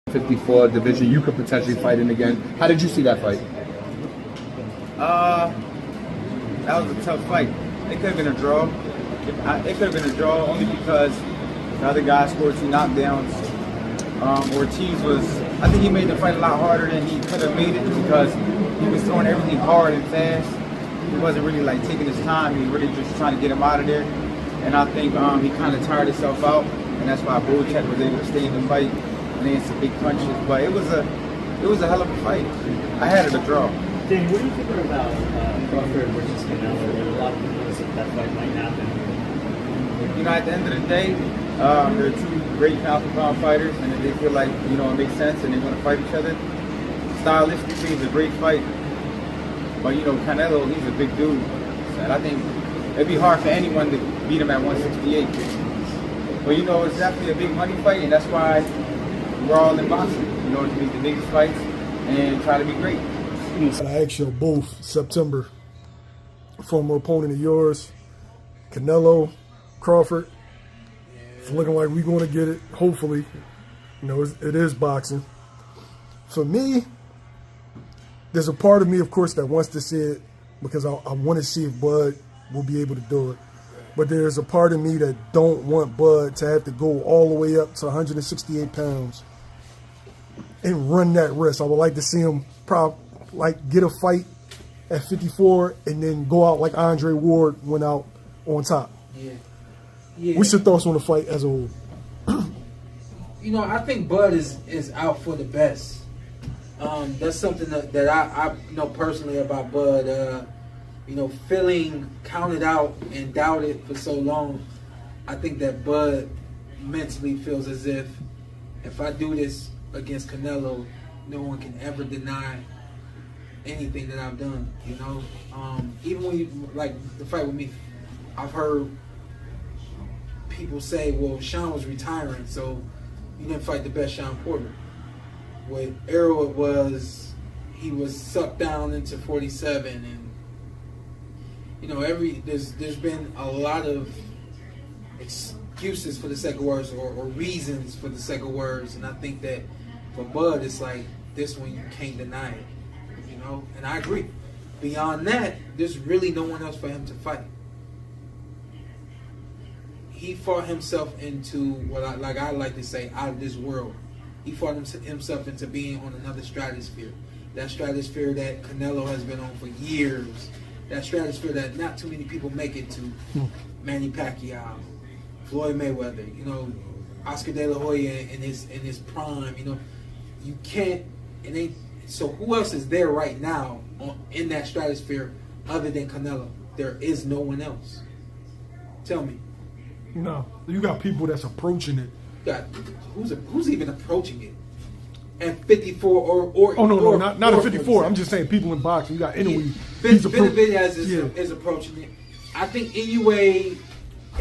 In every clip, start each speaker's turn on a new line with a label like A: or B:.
A: 54 division, you could potentially fight in again. How did you see that fight?
B: That was a tough fight. It could have been a draw. It could have been a draw only because the other guy scored 2 knockdowns. Ortiz was, I think he made the fight a lot harder than he could have made it because he was throwing everything hard and fast. He wasn't really like taking his time. He really just trying to get him out of there. And I think he kind of tired himself out, and that's why Bullcheck was able to stay in the fight and land some big punches. But it was a hell of a fight. I had it a draw.
C: Danny, what do you think about Crawford versus Canelo? There are a lot of people that think that fight might happen.
B: You know, at the end of the day, they're 2 great pound-for-pound fighters, and if they feel like, you know, it makes sense and they want to fight each other, stylistically, it's a great fight. But, you know, Canelo, he's a big dude. And I think it'd be hard for anyone to beat him at 168. But, you know, it's definitely a big money fight, and that's why we're all in boxing. You know, to make the biggest fights and try to be great.
D: I asked you both September, former opponent of yours, Canelo, Crawford. It's looking like we're going to get it, hopefully. You know, it is boxing. For me, there's a part of me, of course, that wants to see it because I want to see if Bud will be able to do it. But there's a part of me that don't want Bud to have to go all the way up to 168 pounds and run that risk. I would like to see him get a fight at 54 and then go out like Andre Ward went out on top.
E: Yeah.
D: What's your thoughts on the fight as a whole?
E: You know, I think Bud is out for the best. That's something that I know personally about Bud. You know, feeling counted out and doubted for so long, I think that Bud mentally feels as if I do this against Canelo, no one can ever deny anything that I've done, you know? Even when you, like the fight with me, I've heard people say, well, Shawn was retiring, so you didn't fight the best Shawn Porter. With Arrow, it was, he was sucked down into 47, and you know, there's been a lot of excuses for the second words or reasons for the second words, and I think that for Bud, it's like this one you can't deny it, you know. And I agree. Beyond that, there's really no one else for him to fight. He fought himself into what I like to say, out of this world. He fought himself into being on another stratosphere. That stratosphere that Canelo has been on for years. That stratosphere that not too many people make it to. Manny Pacquiao, Floyd Mayweather, you know, Oscar De La Hoya in his prime. You know, you can't. It ain't. So who else is there right now in that stratosphere other than Canelo? There is no one else. Tell me.
D: No, you got people that's approaching it.
E: Who's even approaching it? At 54 or
D: not at 54. I'm just saying people in boxing. You got Inoue.
E: Benavidez is approaching it. I think Inoue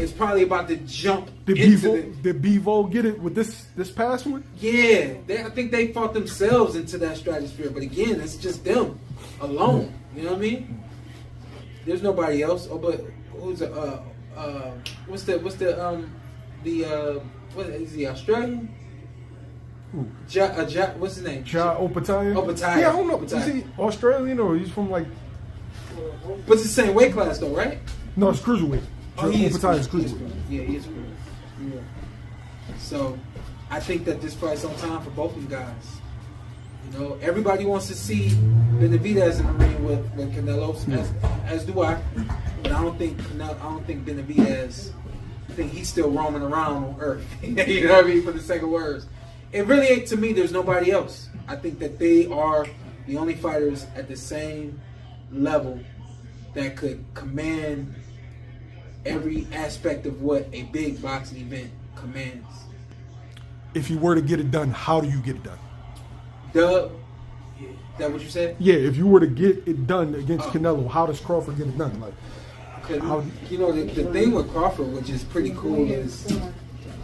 E: is probably about to jump
D: Did Bevo get it with this past one?
E: Yeah, I think they fought themselves into that stratosphere. But again, it's just them alone. You know what I mean? There's nobody else. Oh, but who's what is he Australian? What's his name?
D: Opataya.
E: Opataya.
D: Yeah, I don't know.
E: Opataya.
D: Is he Australian or he's from like?
E: But it's the same weight class though, right?
D: No, it's cruiserweight. Opataya is cruiserweight.
E: Yeah, he is cruiserweight. Yeah. So, I think that this fight's on time for both of you guys. You know, everybody wants to see Benavidez in the ring with Canelo, as do I. But I don't think Benavidez. I think he's still roaming around on Earth. You know what I mean? For the sake of words. It really ain't, to me, there's nobody else. I think that they are the only fighters at the same level that could command every aspect of what a big boxing event commands.
D: If you were to get it done, how do you get it done?
E: Is that what you said?
D: Yeah, if you were to get it done against Canelo, how does Crawford get it done? Like,
E: you know, the thing with Crawford, which is pretty cool, is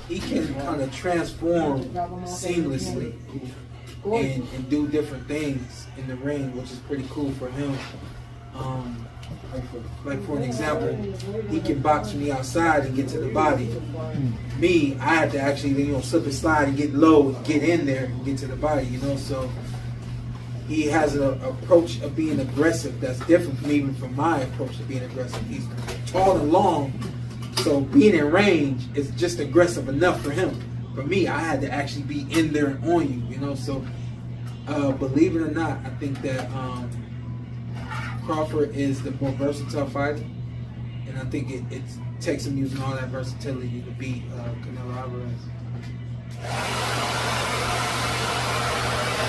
E: he can kind of transform seamlessly and do different things in the ring, which is pretty cool for him. Like for an example, he can box from the outside and get to the body. Me, I had to actually, slip and slide and get low and get in there and get to the body, So he has an approach of being aggressive that's different from even from my approach to being aggressive. He's tall and long, so being in range is just aggressive enough for him. For me, I had to actually be in there and on you, So believe it or not, I think that Crawford is the more versatile fighter, and I think it takes him using all that versatility to beat Canelo Alvarez.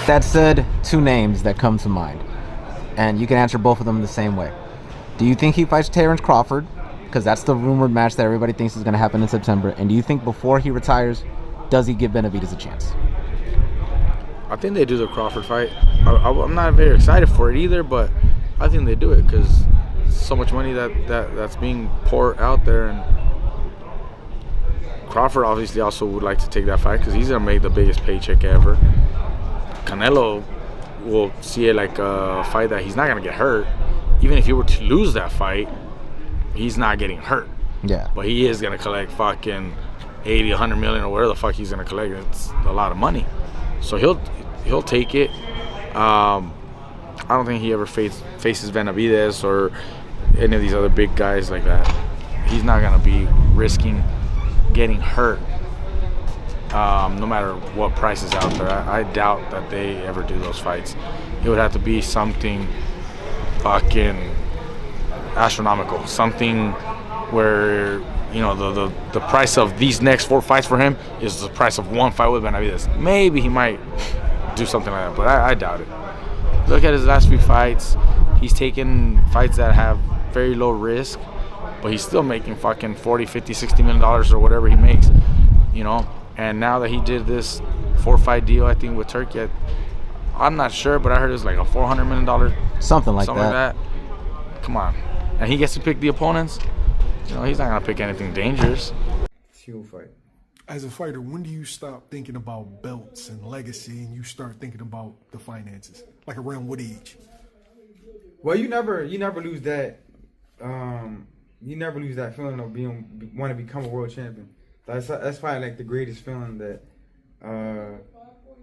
F: That said, two names that come to mind, and you can answer both of them the same way. Do you think he fights Terence Crawford? Because that's the rumored match that everybody thinks is going to happen in September. And do you think before he retires, does he give Benavidez a chance?
G: I think they do the Crawford fight. I'm not very excited for it either, but I think they do it because so much money that's being poured out there, and Crawford obviously also would like to take that fight because he's gonna make the biggest paycheck ever. Canelo will see it like a fight that he's not gonna get hurt. Even if he were to lose that fight, he's not getting hurt.
F: Yeah.
G: But he is gonna collect fucking 80, 100 million or whatever the fuck he's gonna collect. It's a lot of money, so he'll take it. I don't think he ever faces Benavidez or any of these other big guys like that. He's not going to be risking getting hurt no matter what price is out there. I doubt that they ever do those fights. It would have to be something fucking astronomical. Something where, the price of these next 4 fights for him is the price of one fight with Benavidez. Maybe he might do something like that, but I doubt it. Look at his last few fights. He's taken fights that have very low risk, but he's still making fucking 40, 50, 60 million dollars or whatever he makes, And now that he did this 4-fight deal, I think with Turkey, I'm not sure, but I heard it was like a $400 million,
F: something like that.
G: Come on, and he gets to pick the opponents. He's not gonna pick anything dangerous.
B: It's a huge fight.
D: As a fighter, when do you stop thinking about belts and legacy and you start thinking about the finances? Like around what age?
B: Well, you never lose that. You never lose that feeling of want to become a world champion. That's probably like the greatest feeling that.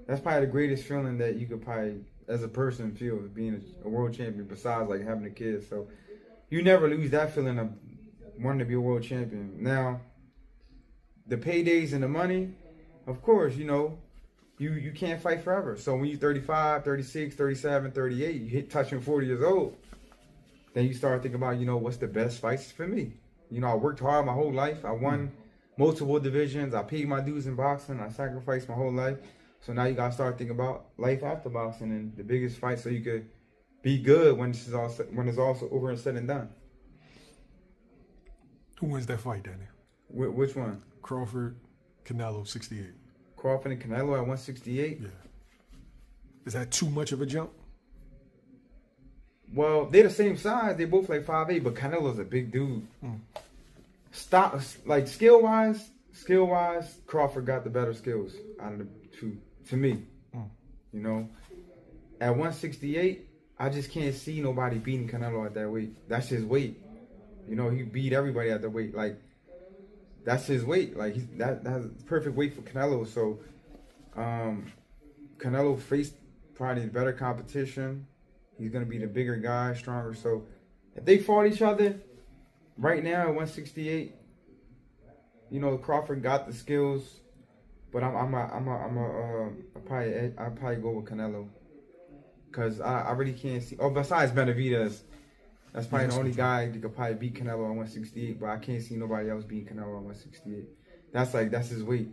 B: That's probably the greatest feeling that you could probably, as a person, feel being a world champion. Besides like having a kid, so you never lose that feeling of wanting to be a world champion. Now, the paydays and the money, of course, you can't fight forever. So when you're 35, 36, 37, 38, you hit touching 40 years old, then you start thinking about, what's the best fights for me? I worked hard my whole life. I won multiple divisions. I paid my dues in boxing. I sacrificed my whole life. So now you got to start thinking about life after boxing and the biggest fight so you could be good when it's all over and said and done.
D: Who wins that fight, Danny?
B: Which one?
D: Crawford, Canelo, 68.
B: Crawford and Canelo at 168?
D: Yeah. Is that too much of a jump?
B: Well, they're the same size. They're both like 5'8", but Canelo's a big dude. Skill wise, Crawford got the better skills out of the two, to me. At 168, I just can't see nobody beating Canelo at that weight. That's his weight. He beat everybody at the weight. Like, that's his weight. Like, that's the perfect weight for Canelo. So, Canelo faced probably the better competition. He's going to be the bigger guy, stronger. So, if they fought each other right now at 168, Crawford got the skills, but I'll probably go with Canelo, because I really can't see. Oh, besides Benavidez, that's probably the only guy that could probably beat Canelo at 168, but I can't see nobody else beating Canelo at 168. That's his weight.